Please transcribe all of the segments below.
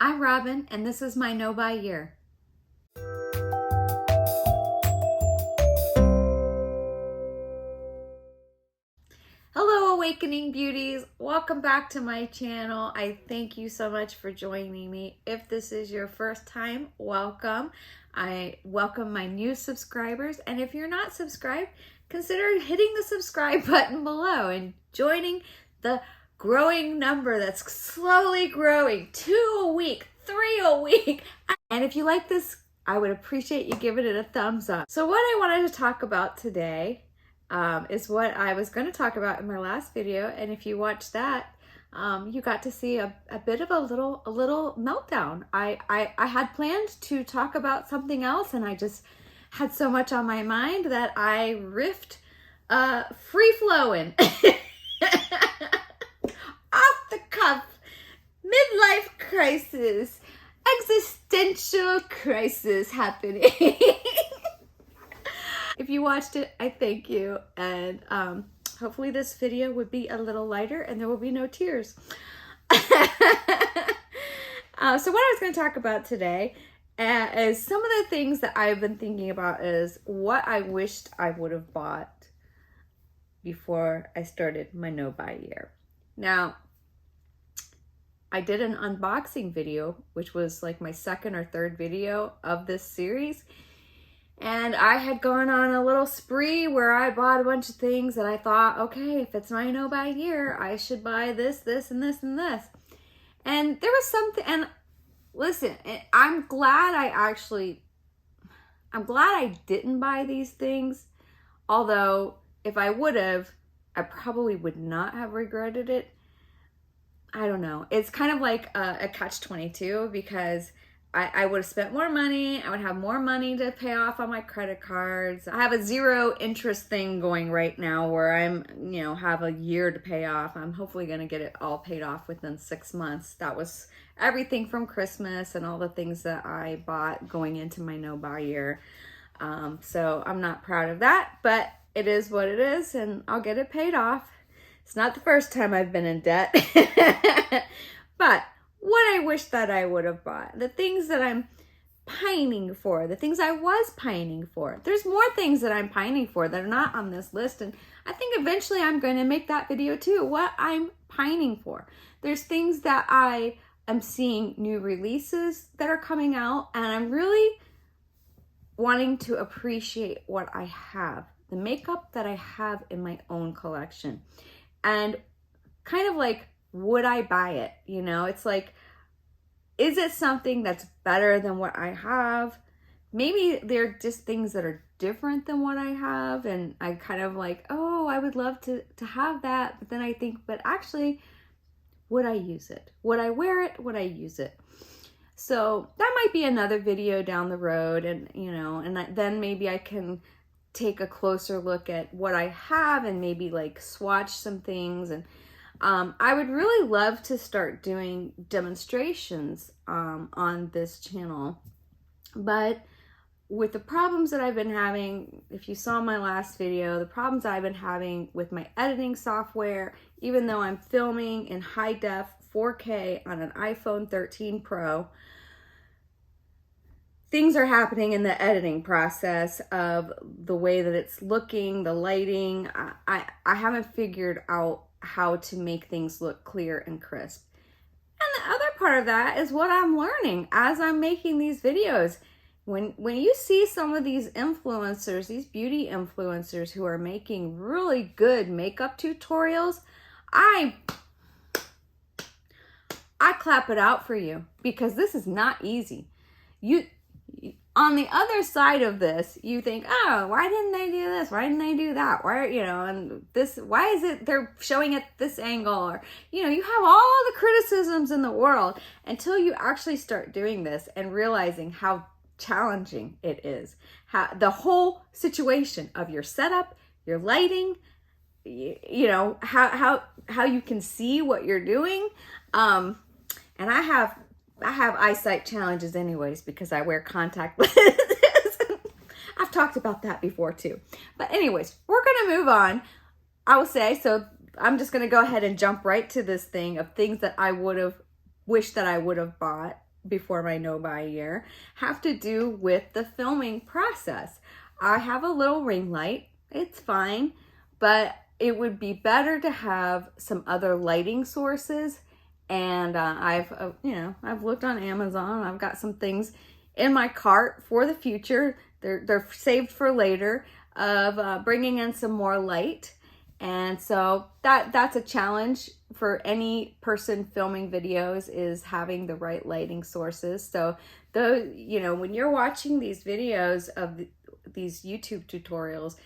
I'm Robin, and this is my No Buy Year. Hello, Awakening Beauties. Welcome back to my channel. I thank you so much for joining me. If this is your first time, welcome. I welcome my new subscribers, and if you're not subscribed, consider hitting the subscribe button below and joining the growing number that's slowly growing. 2 a week, 3 a week. And if you like this, I would appreciate you giving it a thumbs up. So what I wanted to talk about today is what I was going to talk about in my last video. And if you watched that, you got to see a bit of a little meltdown. I had planned to talk about something else, and I just had so much on my mind that I riffed free-flowing. Off the cuff, midlife crisis, existential crisis happening. If you watched it, I thank you, and hopefully this video would be a little lighter and there will be no tears. So what I was going to talk about today is some of the things that I've been thinking about is what I wished I would have bought before I started my no buy year. Now, I did an unboxing video, which was like my second or third video of this series. And I had gone on a little spree where I bought a bunch of things that I thought, okay, if it's my no buy year, I should buy this, this, and this, and this. And there was something, and listen, I'm glad I didn't buy these things. Although if I would have, I probably would not have regretted it. I don't know. It's kind of like a catch-22 because I would have spent more money. I would have more money to pay off on my credit cards. I have a 0 interest thing going right now where I'm, have a year to pay off. I'm hopefully going to get it all paid off within 6 months. That was everything from Christmas and all the things that I bought going into my no buy year. So I'm not proud of that, but it is what it is, and I'll get it paid off. It's not the first time I've been in debt. But what I wish that I would have bought, the things that I'm pining for, the things I was pining for. There's more things that I'm pining for that are not on this list, and I think eventually I'm going to make that video too, what I'm pining for. There's things that I am seeing new releases that are coming out, and I'm really wanting to appreciate what I have, the makeup that I have in my own collection. And kind of like, would I buy it? It's like, is it something that's better than what I have? Maybe they're just things that are different than what I have. And I kind of like, oh, I would love to have that. But then I think, but actually, would I use it? Would I wear it? Would I use it? So that might be another video down the road. And, then maybe I can take a closer look at what I have and maybe like swatch some things. And I would really love to start doing demonstrations on this channel, but with the problems that I've been having, if you saw my last video, the problems I've been having with my editing software, even though I'm filming in high def 4K on an iPhone 13 Pro, things are happening in the editing process of the way that it's looking, the lighting. I haven't figured out how to make things look clear and crisp. And the other part of that is what I'm learning as I'm making these videos. When you see some of these influencers, these beauty influencers who are making really good makeup tutorials, I clap it out for you, because this is not easy. On the other side of this, you think, oh, why didn't they do this? Why didn't they do that? Why, and this, why is it they're showing it this angle? Or, you have all the criticisms in the world until you actually start doing this and realizing how challenging it is. How the whole situation of your setup, your lighting, how you can see what you're doing. And I have eyesight challenges anyways because I wear contact lenses. I've talked about that before too. But anyways, we're going to move on, I will say. So I'm just going to go ahead and jump right to this thing of things that I would have wished that I would have bought before my no-buy year have to do with the filming process. I have a little ring light. It's fine, but it would be better to have some other lighting sources. And I've looked on Amazon. I've got some things in my cart for the future. They're saved for later of bringing in some more light. And so that's a challenge for any person filming videos, is having the right lighting sources. So when you're watching these videos of these YouTube tutorials,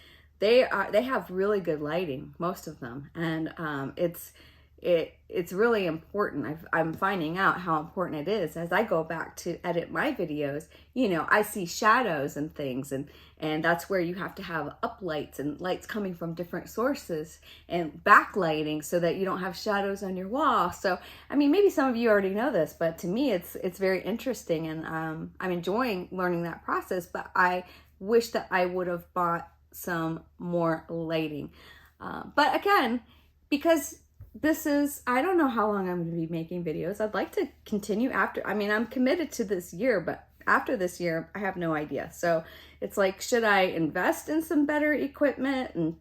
they have really good lighting, most of them, and it's really important. I'm finding out how important it is as I go back to edit my videos. I see shadows and things, and that's where you have to have uplights and lights coming from different sources and backlighting so that you don't have shadows on your wall. So, I mean, maybe some of you already know this, but to me, it's very interesting, and I'm enjoying learning that process, but I wish that I would have bought some more lighting. But again, because I don't know how long I'm going to be making videos. I'd like to continue after. I mean, I'm committed to this year, but after this year, I have no idea. So it's like, should I invest in some better equipment and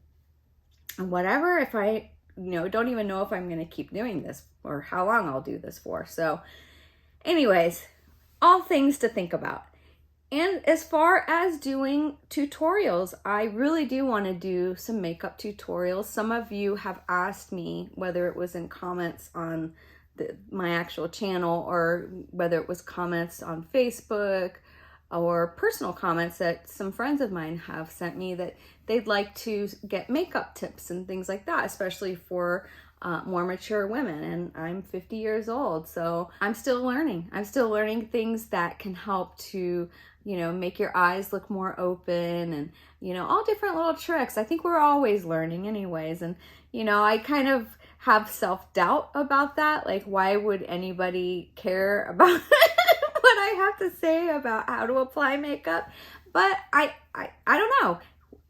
whatever if I, don't even know if I'm going to keep doing this or how long I'll do this for. So anyways, all things to think about. And as far as doing tutorials, I really do want to do some makeup tutorials. Some of you have asked me, whether it was in comments on my actual channel or whether it was comments on Facebook or personal comments that some friends of mine have sent me, that they'd like to get makeup tips and things like that, especially for more mature women. And I'm 50 years old, so I'm still learning. I'm still learning things that can help to make your eyes look more open, and, all different little tricks. I think we're always learning anyways. And, I kind of have self-doubt about that. Like, why would anybody care about what I have to say about how to apply makeup? But I don't know.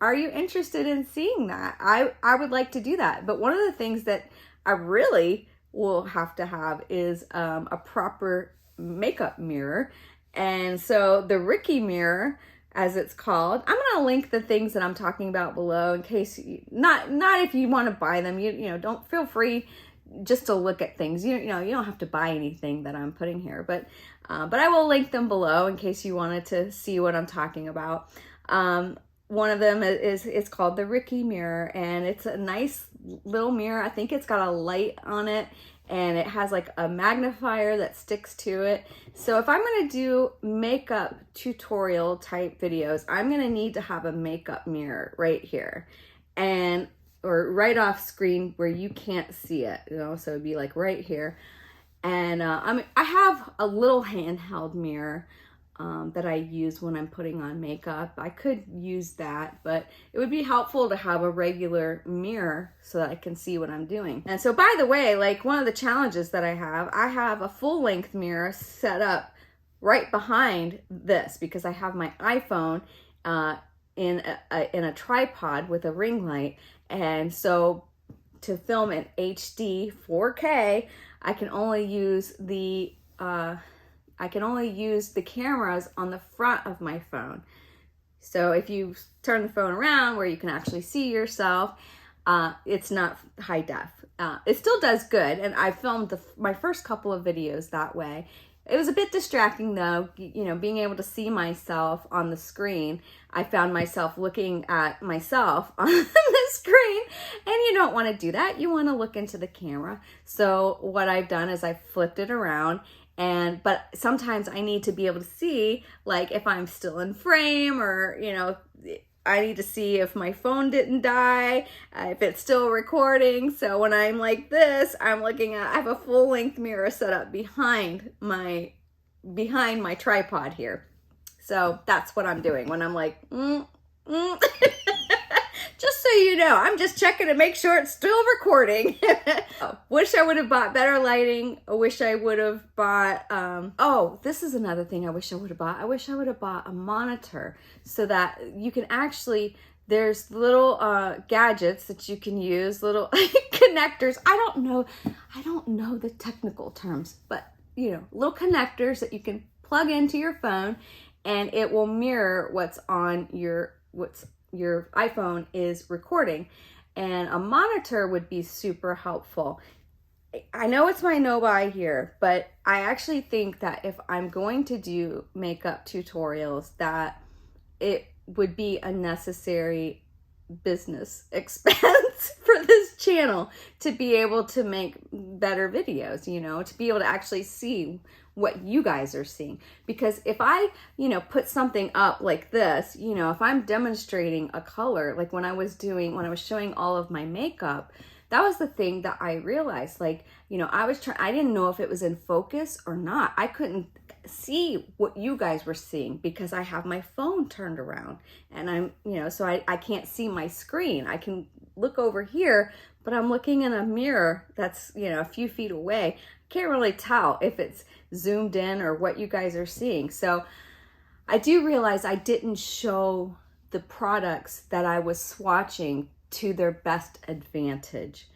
Are you interested in seeing that? I would like to do that. But one of the things that I really will have to have is a proper makeup mirror. And so the Ricky mirror, as it's called, I'm going to link the things that I'm talking about below in case not if you want to buy them, don't feel free just to look at things. You don't have to buy anything that I'm putting here, but I will link them below in case you wanted to see what I'm talking about. One of them it's called the Ricky mirror, and it's a nice little mirror. I think it's got a light on it, and it has like a magnifier that sticks to it. So if I'm going to do makeup tutorial type videos, I'm going to need to have a makeup mirror right here, or right off screen where you can't see it, so it'd be like right here. And I have a little handheld mirror that I use when I'm putting on makeup. I could use that, but it would be helpful to have a regular mirror so that I can see what I'm doing. And so, by the way, like, one of the challenges that I have a full-length mirror set up right behind this because I have my iPhone in a tripod with a ring light. And so to film in HD 4K, I can only use the cameras on the front of my phone. So if you turn the phone around where you can actually see yourself, it's not high def. It still does good, and I filmed my first couple of videos that way. It was a bit distracting though, being able to see myself on the screen. I found myself looking at myself on the screen, and you don't want to do that. You want to look into the camera. So what I've done is I flipped it around, but sometimes I need to be able to see, like, if I'm still in frame, or, I need to see if my phone didn't die, if it's still recording. So when I'm like this, I have a full-length mirror set up behind my tripod here. So that's what I'm doing when I'm like, Just so you know, I'm just checking to make sure it's still recording. Wish I would have bought better lighting. I wish I would have bought, this is another thing I wish I would have bought. I wish I would have bought a monitor so that you can actually, there's little gadgets that you can use, little connectors. I don't know the technical terms, but little connectors that you can plug into your phone, and it will mirror what's your iPhone is recording. And a monitor would be super helpful. I know it's my no buy here, but I actually think that if I'm going to do makeup tutorials, that it would be a necessary business expense for this channel to be able to make better videos, to be able to actually see what you guys are seeing. Because if I, put something up like this, if I'm demonstrating a color, like when I was showing all of my makeup, that was the thing that I realized, like, I didn't know if it was in focus or not. I couldn't see what you guys were seeing because I have my phone turned around, and I'm, so I can't see my screen. I can look over here, but I'm looking in a mirror that's, a few feet away. I can't really tell if it's zoomed in or what you guys are seeing. So I do realize I didn't show the products that I was swatching to their best advantage.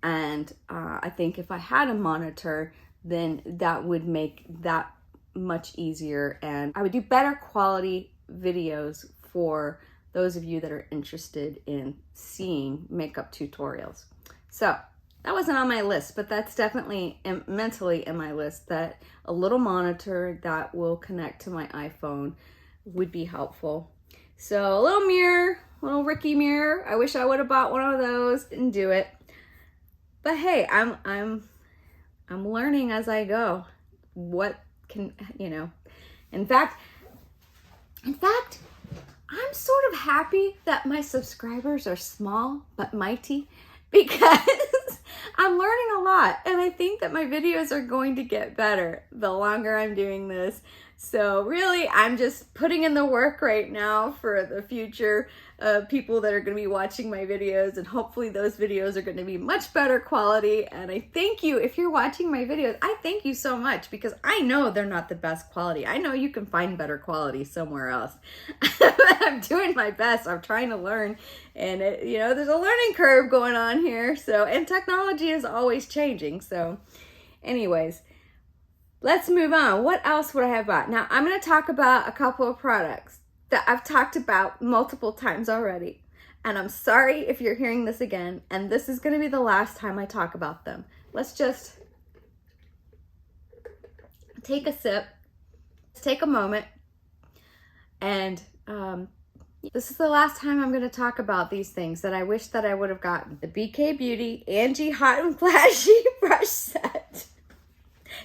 And I think if I had a monitor, then that would make that much easier, and I would do better quality videos for those of you that are interested in seeing makeup tutorials. So that wasn't on my list, but that's definitely mentally in my list, that a little monitor that will connect to my iPhone would be helpful. So a little mirror, little Ricky mirror. I wish I would have bought one of those. Didn't do it. But hey, I'm learning as I go. What can, in fact, I'm sort of happy that my subscribers are small but mighty, because I'm learning a lot, and I think that my videos are going to get better the longer I'm doing this. So really, I'm just putting in the work right now for the future people that are going to be watching my videos, and hopefully those videos are going to be much better quality. And I thank you, if you're watching my videos, I thank you so much, because I know they're not the best quality. I know you can find better quality somewhere else. I'm doing my best. I'm trying to learn, and there's a learning curve going on here. So, and technology is always changing. So anyways, let's move on. What else would I have bought? Now, I'm going to talk about a couple of products that I've talked about multiple times already. And I'm sorry if you're hearing this again, and this is going to be the last time I talk about them. Let's just take a sip. Let's take a moment. And this is the last time I'm going to talk about these things that I wish that I would have gotten. The BK Beauty Angie Hot and Flashy brush set.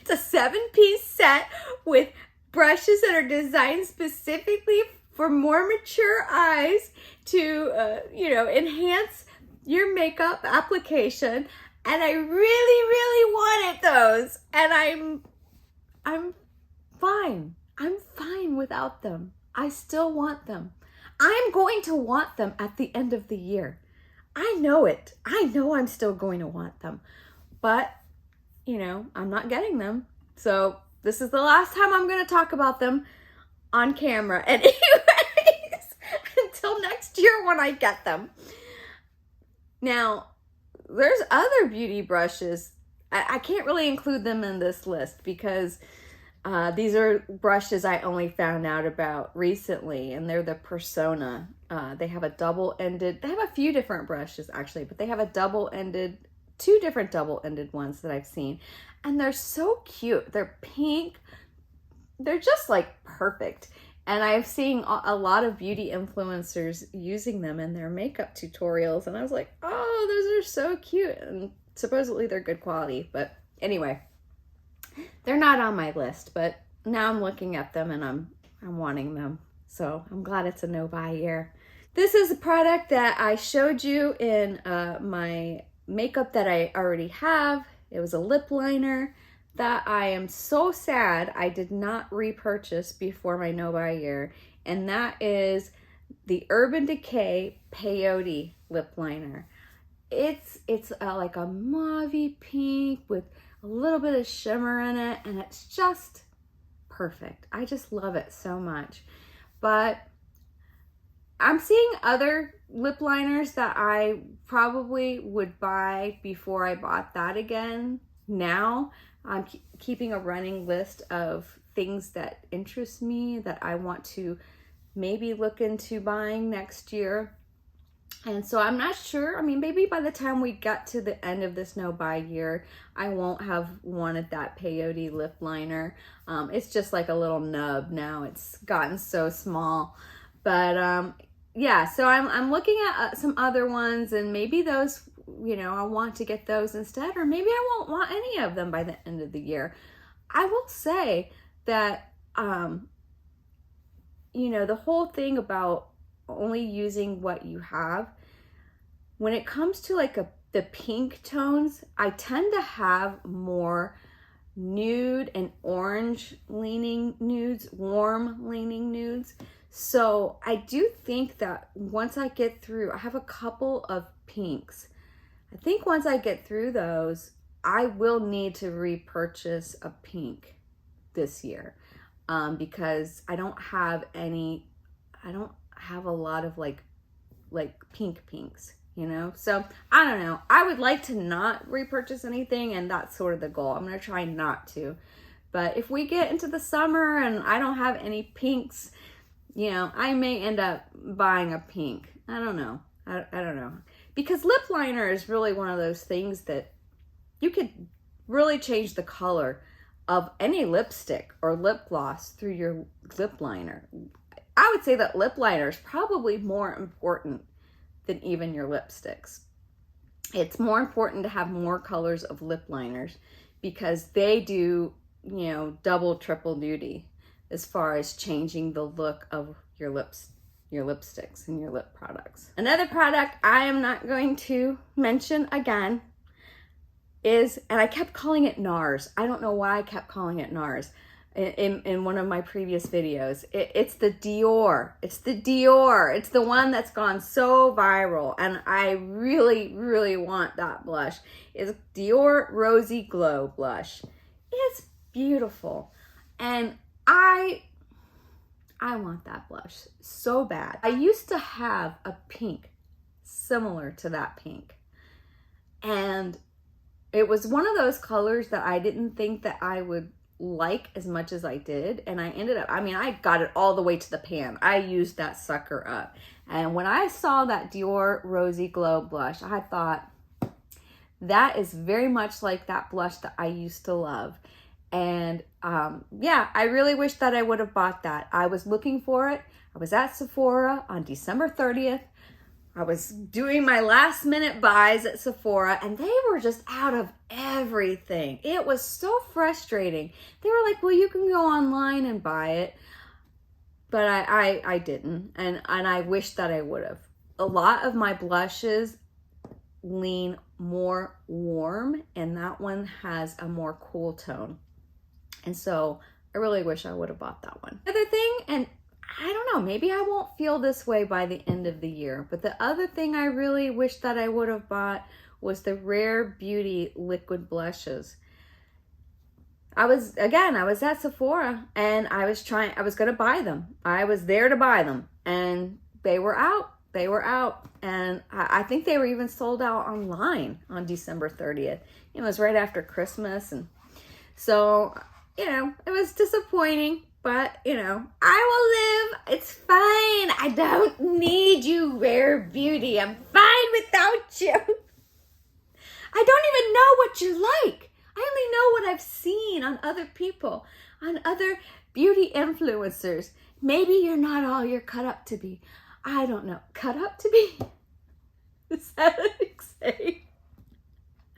It's a 7-piece set with brushes that are designed specifically for more mature eyes to, enhance your makeup application. And I really, really wanted those. And I'm fine. I'm fine without them. I still want them. I'm going to want them at the end of the year. I know it. I know I'm still going to want them. But I'm not getting them. So this is the last time I'm going to talk about them on camera. And anyways, until next year when I get them. Now, there's other beauty brushes. I can't really include them in this list because these are brushes I only found out about recently, and they're the Persona. They have they have a few different brushes actually, but they have two different double-ended ones that I've seen, and they're so cute. They're pink. They're just like perfect. And I've seen a lot of beauty influencers using them in their makeup tutorials, and I was like, oh, those are so cute. And supposedly they're good quality, but anyway, they're not on my list, but now I'm looking at them and I'm wanting them. So I'm glad it's a no buy year. This is a product that I showed you in my makeup that I already have. It was a lip liner that I am so sad I did not repurchase before my no buy year, and that is the Urban Decay Peyote lip liner. It's like a mauve pink with a little bit of shimmer in it, and it's just perfect. I just love it so much. But I'm seeing other lip liners that I probably would buy before I bought that again. now I'm keeping a running list of things that interest me that I want to maybe look into buying next year. And so I'm not sure. I mean, maybe by the time we get to the end of this no buy year, I won't have wanted that peyote lip liner. It's just like a little nub now. It's gotten so small. But yeah, so I'm looking at some other ones, and maybe those, you know, I want to get those instead, or maybe I won't want any of them by the end of the year. I will say that, you know, the whole thing about only using what you have, when it comes to like the pink tones, I tend to have more nude and orange leaning nudes, warm leaning nudes. So I do think that once I get through, I have a couple of pinks. I think once I get through those, I will need to repurchase a pink this year, because I don't have a lot of like pink pinks, you know? So I don't know. I would like to not repurchase anything, and that's sort of the goal. I'm going to try not to. But if we get into the summer and I don't have any pinks, you know, I may end up buying a pink. I don't know. I don't know. Because lip liner is really one of those things that you could really change the color of any lipstick or lip gloss through your lip liner. I would say that lip liner is probably more important than even your lipsticks. It's more important to have more colors of lip liners because they do, you know, double, triple duty as far as changing the look of your lips, your lipsticks and your lip products. Another product I am not going to mention again is, and I kept calling it NARS. I don't know why I kept calling it NARS in one of my previous videos. It's the Dior. It's the Dior. It's the one that's gone so viral, and I really, really want that blush. It's Dior Rosy Glow blush. It's beautiful, and I want that blush so bad. I used to have a pink similar to that pink, and it was one of those colors that I didn't think that I would like as much as I did, and I ended up, I mean, I got it all the way to the pan. I used that sucker up, and when I saw that Dior Rosy Glow blush, I thought, that is very much like that blush that I used to love. And yeah, I really wish that I would have bought that. I was looking for it. I was at Sephora on December 30th. I was doing my last minute buys at Sephora, and they were just out of everything. It was so frustrating. They were like, well, you can go online and buy it. But I didn't, and I wish that I would have. A lot of my blushes lean more warm, and that one has a more cool tone. And so I really wish I would have bought that one. The other thing, and I don't know, maybe I won't feel this way by the end of the year, but the other thing I really wish that I would have bought was the Rare Beauty liquid blushes. I was at Sephora, and I was going to buy them. I was there to buy them, and they were out. They were out, and I think they were even sold out online on December 30th. It was right after Christmas, and so, you know, it was disappointing, but, you know, I will live. It's fine. I don't need you, Rare Beauty. I'm fine without you. I don't even know what you like. I only know what I've seen on other people, on other beauty influencers. Maybe you're not all you're cut up to be. I don't know. Cut up to be? Is that what you say?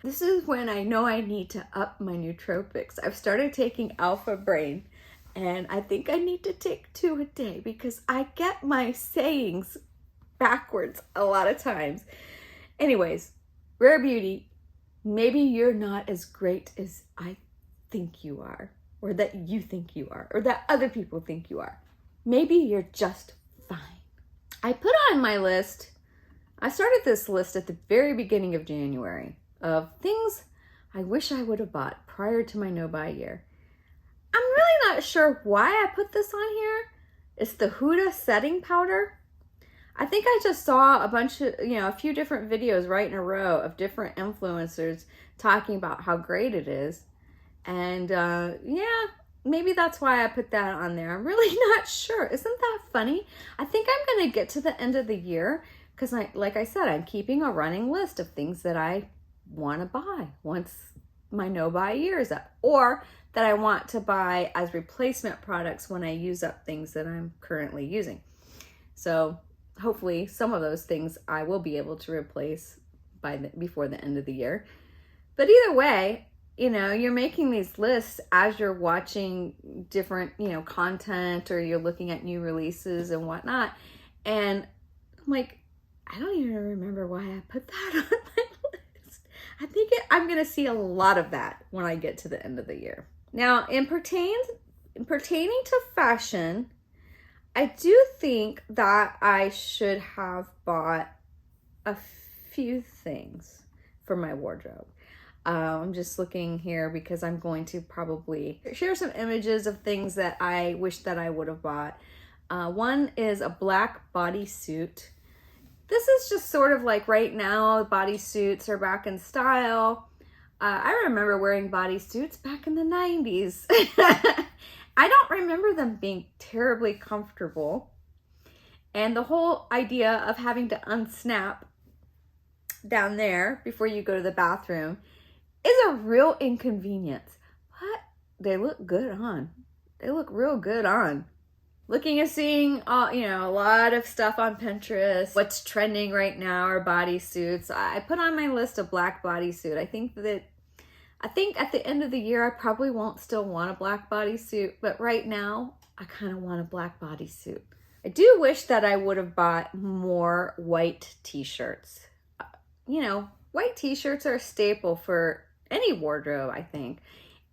This is when I know I need to up my nootropics. I've started taking Alpha Brain, and I think I need to take 2 a day because I get my sayings backwards a lot of times. Anyways, Rare Beauty, maybe you're not as great as I think you are, or that you think you are, or that other people think you are. Maybe you're just fine. I put on my list, I started this list at the very beginning of January of things I wish I would have bought prior to my no-buy year. I'm really not sure why I put this on here. It's the Huda setting powder. I think I just saw a bunch of, a few different videos right in a row of different influencers talking about how great it is. And yeah, maybe that's why I put that on there. I'm really not sure. Isn't that funny? I think I'm going to get to the end of the year because, like I said, I'm keeping a running list of things that I want to buy once my no-buy year is up, or that I want to buy as replacement products when I use up things that I'm currently using. So hopefully some of those things I will be able to replace before the end of the year. But either way, you know, you're making these lists as you're watching different, you know, content, or you're looking at new releases and whatnot. And I'm like, I don't even remember why I put that on my list. I think I'm going to see a lot of that when I get to the end of the year. Now, in pertaining to fashion, I do think that I should have bought a few things for my wardrobe. I'm just looking here because I'm going to probably share some images of things that I wish that I would have bought. One is a black bodysuit. This is just sort of like right now, bodysuits are back in style. I remember wearing bodysuits back in the 90s. I don't remember them being terribly comfortable. And the whole idea of having to unsnap down there before you go to the bathroom is a real inconvenience, but they look good on. They look real good on. Looking and seeing, you know, a lot of stuff on Pinterest. What's trending right now are bodysuits. I put on my list a black bodysuit. I think at the end of the year, I probably won't still want a black bodysuit, but right now, I kind of want a black bodysuit. I do wish that I would have bought more white t-shirts. You know, white t-shirts are a staple for any wardrobe, I think.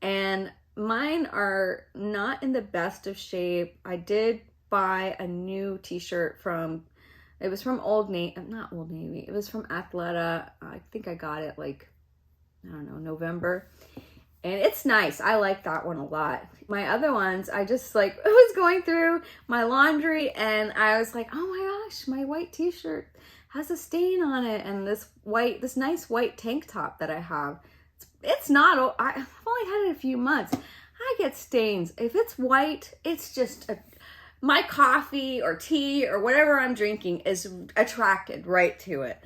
And mine are not in the best of shape. I did buy a new t-shirt it was from Old Navy, not Old Navy, it was from Athleta. I think I got it like, I don't know, November. And it's nice. I like that one a lot. My other ones, I just like, I was going through my laundry and I was like, oh my gosh, my white t-shirt has a stain on it. And this nice white tank top that I have, it's not, I've only had it a few months. I get stains. If it's white, it's just my coffee or tea or whatever I'm drinking is attracted right to it.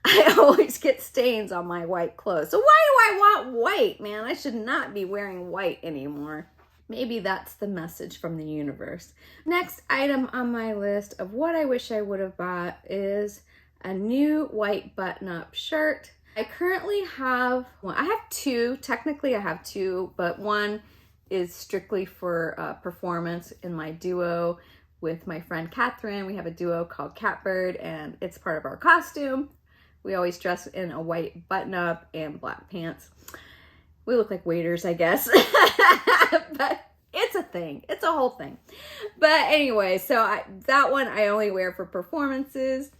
I always get stains on my white clothes. So why do I want white, man? I should not be wearing white anymore. Maybe that's the message from the universe. Next item on my list of what I wish I would have bought is a new white button-up shirt. I currently have, well, I have two. Technically, I have two, but one is strictly for performance in my duo with my friend Catherine. We have a duo called Catbird, and it's part of our costume. We always dress in a white button-up and black pants. We look like waiters, I guess. But it's a thing. It's a whole thing. But anyway, so that one I only wear for performances.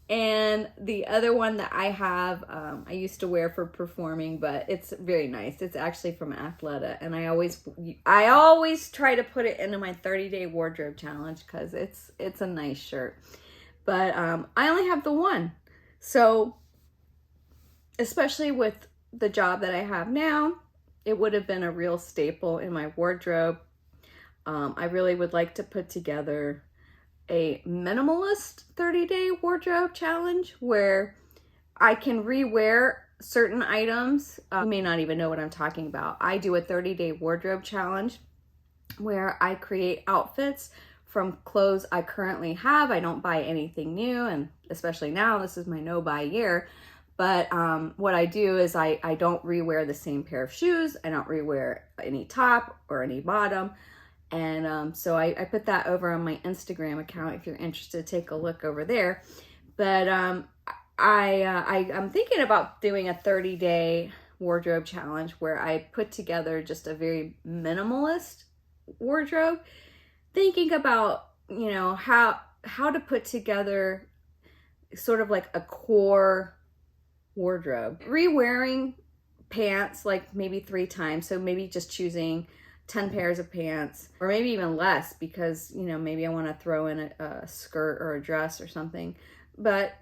And the other one that I have, I used to wear for performing, but it's very nice. It's actually from Athleta, and I always try to put it into my 30-day wardrobe challenge because it's a nice shirt. But I only have the one. So, especially with the job that I have now, it would have been a real staple in my wardrobe. I really would like to put together a minimalist 30-day wardrobe challenge where I can rewear certain items. You may not even know what I'm talking about. I do a 30-day wardrobe challenge where I create outfits from clothes I currently have. I don't buy anything new, and especially now, this is my no-buy year. But what I do is I don't rewear the same pair of shoes. I don't rewear any top or any bottom. And so I put that over on my Instagram account if you're interested, take a look over there. But I'm thinking about doing a 30-day wardrobe challenge where I put together just a very minimalist wardrobe, thinking about, you know, how to put together sort of like a core wardrobe. Rewearing pants like maybe 3 times, so maybe just choosing 10 pairs of pants, or maybe even less because, you know, maybe I want to throw in a skirt or a dress or something. But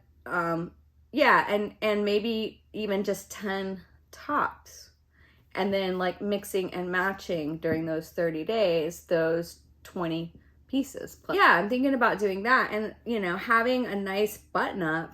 yeah, and maybe even just 10 tops. And then like mixing and matching during those 30 days, those 20 pieces. Yeah, I'm thinking about doing that. And, you know, having a nice button up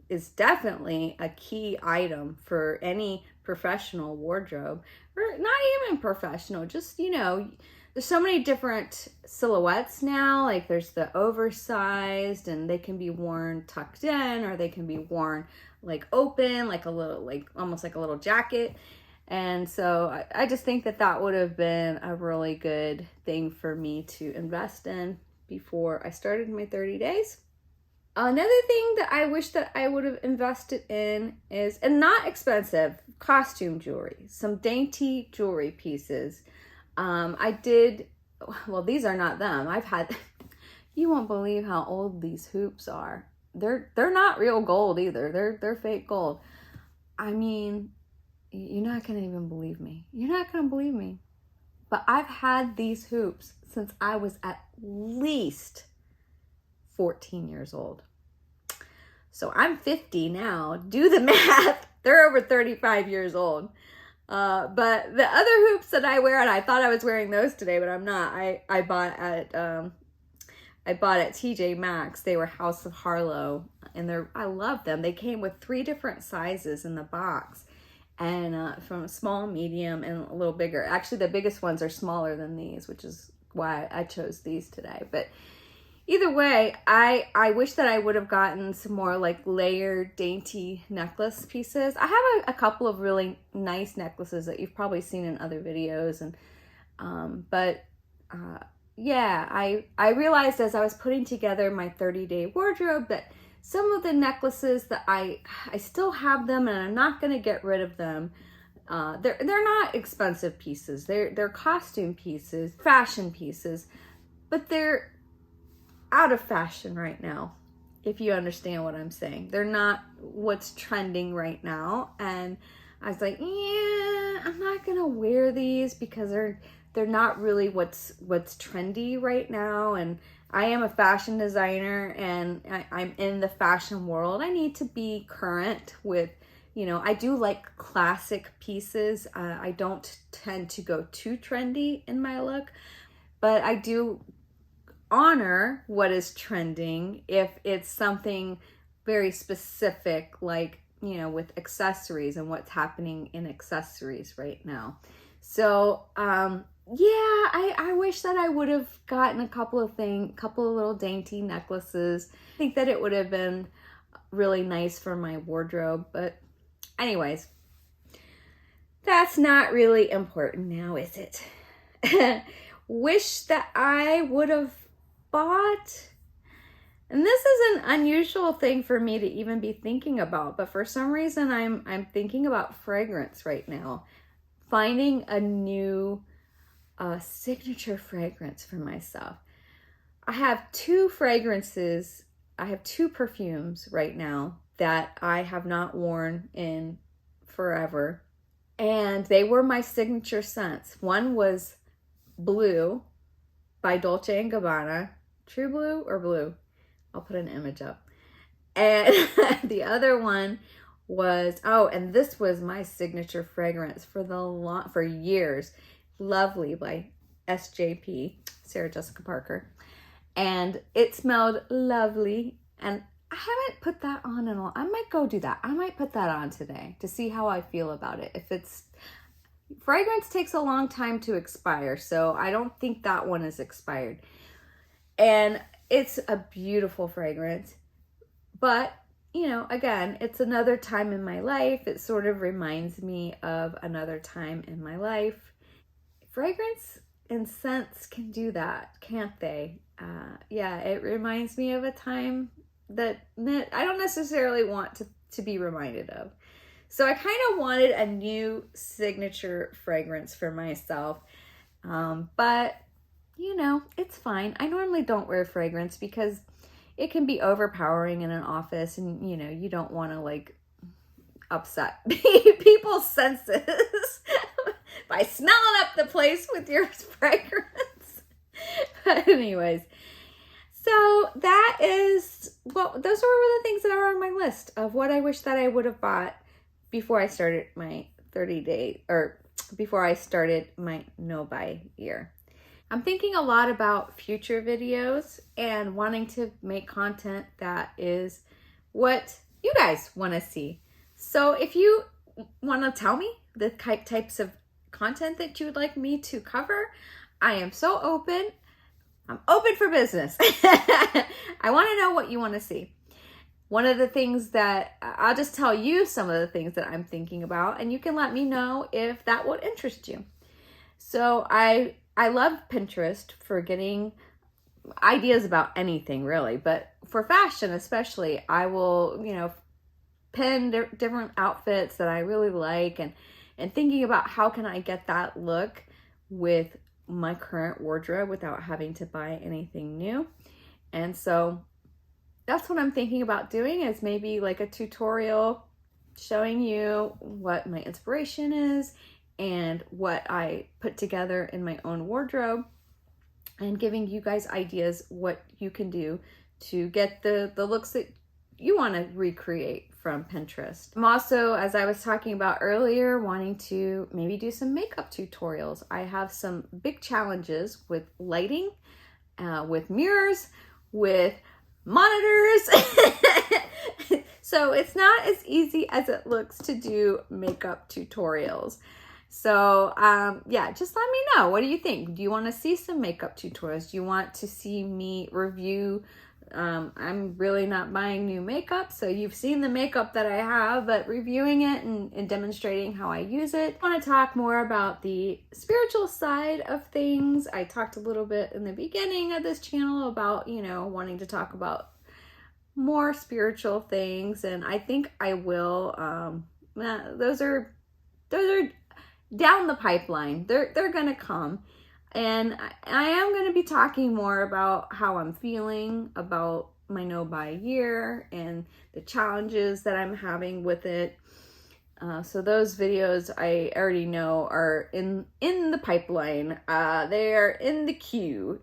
is definitely a key item for any professional wardrobe, or not even professional, just, you know, there's so many different silhouettes now. Like there's the oversized, and they can be worn tucked in, or they can be worn like open, like a little, like almost like a little jacket. And so I just think that that would have been a really good thing for me to invest in before I started my 30 days. Another thing that I wish that I would have invested in is, and not expensive, costume jewelry, some dainty jewelry pieces. I did, well, these are not them. I've had, you won't believe how old these hoops are. They're not real gold either. They're fake gold. I mean, you're not gonna even believe me. You're not gonna believe me. But I've had these hoops since I was at least 14 years old. So I'm 50 now. Do the math. They're over 35 years old. But the other hoops that I wear, and I thought I was wearing those today, but I'm not. I bought at TJ Maxx. They were House of Harlow, and I love them. They came with 3 different sizes in the box, and from small, medium, and a little bigger. Actually, the biggest ones are smaller than these, which is why I chose these today. But either way, I wish that I would have gotten some more like layered, dainty necklace pieces. I have a couple of really nice necklaces that you've probably seen in other videos, and yeah, I realized as I was putting together my 30-day wardrobe that some of the necklaces that I still have them, and I'm not going to get rid of them. They're not expensive pieces. They're costume pieces, fashion pieces, but they're out of fashion right now, if you understand what I'm saying. They're not what's trending right now, and I was like, yeah, I'm not gonna wear these because they're not really what's trendy right now. And I am a fashion designer, and I'm in the fashion world. I need to be current with, you know, I do like classic pieces. I don't tend to go too trendy in my look, but I do honor what is trending if it's something very specific, like, you know, with accessories and what's happening in accessories right now. So yeah, I wish that I would have gotten a couple of little dainty necklaces. I think that it would have been really nice for my wardrobe. But anyways, that's not really important now, is it? Wish that I would have bought, and this is an unusual thing for me to even be thinking about, but for some reason I'm thinking about fragrance right now. Finding a new signature fragrance for myself. I have 2 fragrances, I have 2 perfumes right now that I have not worn in forever, and they were my signature scents. One was Blue by Dolce & Gabbana. True Blue or Blue? I'll put an image up. And the other one was, oh, and this was my signature fragrance for years. Lovely by SJP, Sarah Jessica Parker. And it smelled lovely. And I haven't put that on in a while. I might go do that. I might put that on today to see how I feel about it. If it's, fragrance takes a long time to expire, so I don't think that one is expired. And it's a beautiful fragrance. But, you know, again, it's another time in my life. It sort of reminds me of another time in my life. Fragrance and scents can do that, can't they? Yeah, it reminds me of a time that I don't necessarily want to be reminded of. So I kind of wanted a new signature fragrance for myself. But, you know, it's fine. I normally don't wear fragrance because it can be overpowering in an office, and, you know, you don't want to like upset people's senses by smelling up the place with your fragrance. But anyways, so that is, well, those were the things that are on my list of what I wish that I would have bought before I started my 30 days, or before I started my no-buy year. I'm thinking a lot about future videos and wanting to make content that is what you guys want to see. So if you want to tell me the types of content that you would like me to cover, I am so open. I'm open for business. I want to know what you want to see. One of the things that I'll just tell you some of the things that I'm thinking about, and you can let me know if that would interest you. So I love Pinterest for getting ideas about anything really, but for fashion especially, I will, pin different outfits that I really like and thinking about how can I get that look with my current wardrobe without having to buy anything new. And so that's what I'm thinking about doing, is maybe like a tutorial showing you what my inspiration is and what I put together in my own wardrobe, and giving you guys ideas what you can do to get the looks that you want to recreate from Pinterest. I'm also, as I was talking about earlier, wanting to maybe do some makeup tutorials. I have some big challenges with lighting, with mirrors, with monitors. So it's not as easy as it looks to do makeup tutorials. So yeah, just let me know. What do you think? Do you want to see some makeup tutorials? Do you want to see me review? I'm really not buying new makeup, so you've seen the makeup that I have, but reviewing it and demonstrating how I use it. I want to talk more about the spiritual side of things. I talked a little bit in the beginning of this channel about, wanting to talk about more spiritual things, and I think I will. Those are down the pipeline. They're gonna come. And I am going to be talking more about how I'm feeling about my no-buy year and the challenges that I'm having with it. So those videos I already know are in the pipeline. They are in the queue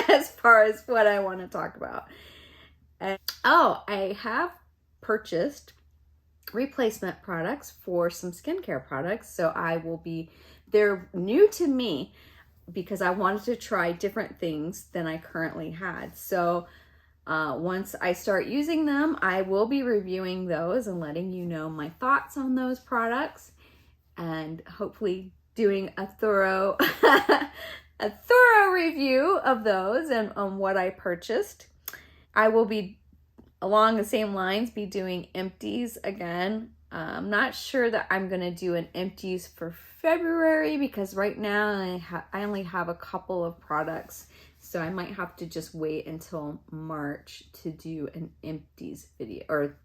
as far as what I want to talk about. I have purchased replacement products for some skincare products. So they're new to me, because I wanted to try different things than I currently had. So once I start using them, I will be reviewing those and letting you know my thoughts on those products, and hopefully doing a thorough review of those and on what I purchased. I will be, along the same lines, be doing empties again. I'm not sure that I'm going to do an empties for February, because right now I only have a couple of products. So I might have to just wait until March to do an empties video, or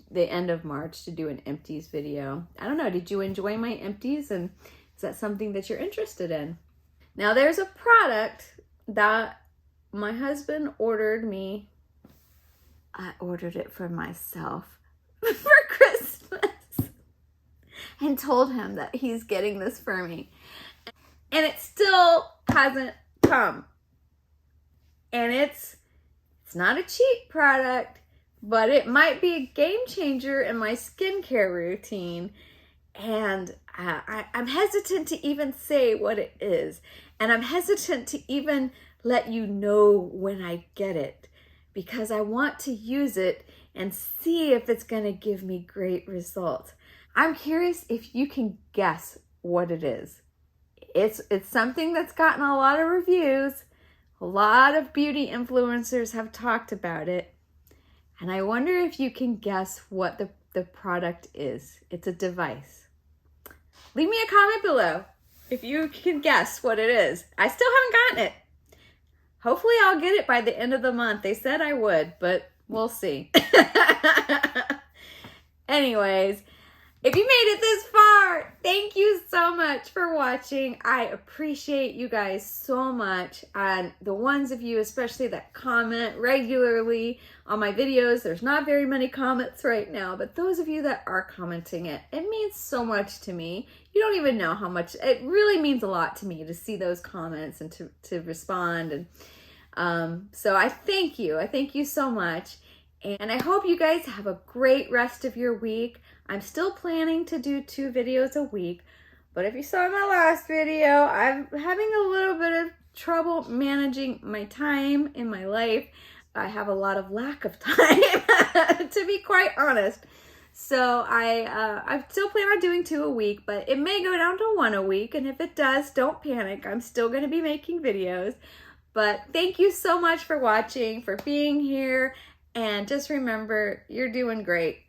the end of March to do an empties video. I don't know. Did you enjoy my empties? And is that something that you're interested in? Now there's a product that my husband ordered me. I ordered it for myself for Christmas and told him that he's getting this for me. And it still hasn't come. And it's not a cheap product, but it might be a game changer in my skincare routine. And I'm hesitant to even say what it is. And I'm hesitant to even let you know when I get it, because I want to use it and see if it's going to give me great results. I'm curious if you can guess what it is. It's something that's gotten a lot of reviews. A lot of beauty influencers have talked about it. And I wonder if you can guess what the product is. It's a device. Leave me a comment below if you can guess what it is. I still haven't gotten it. Hopefully I'll get it by the end of the month. They said I would, but we'll see. Anyways, if you made it this far, thank you so much for watching. I appreciate you guys so much. And the ones of you especially that comment regularly on my videos. There's not very many comments right now, but those of you that are commenting it means so much to me. You don't even know how much. It really means a lot to me to see those comments and to respond. And so I thank you. I thank you so much. And I hope you guys have a great rest of your week. I'm still planning to do 2 videos a week, but if you saw my last video, I'm having a little bit of trouble managing my time in my life. I have a lot of lack of time, to be quite honest. So I still plan on doing 2 a week, but it may go down to 1 a week. And if it does, don't panic. I'm still going to be making videos. But thank you so much for watching, for being here. And just remember, you're doing great.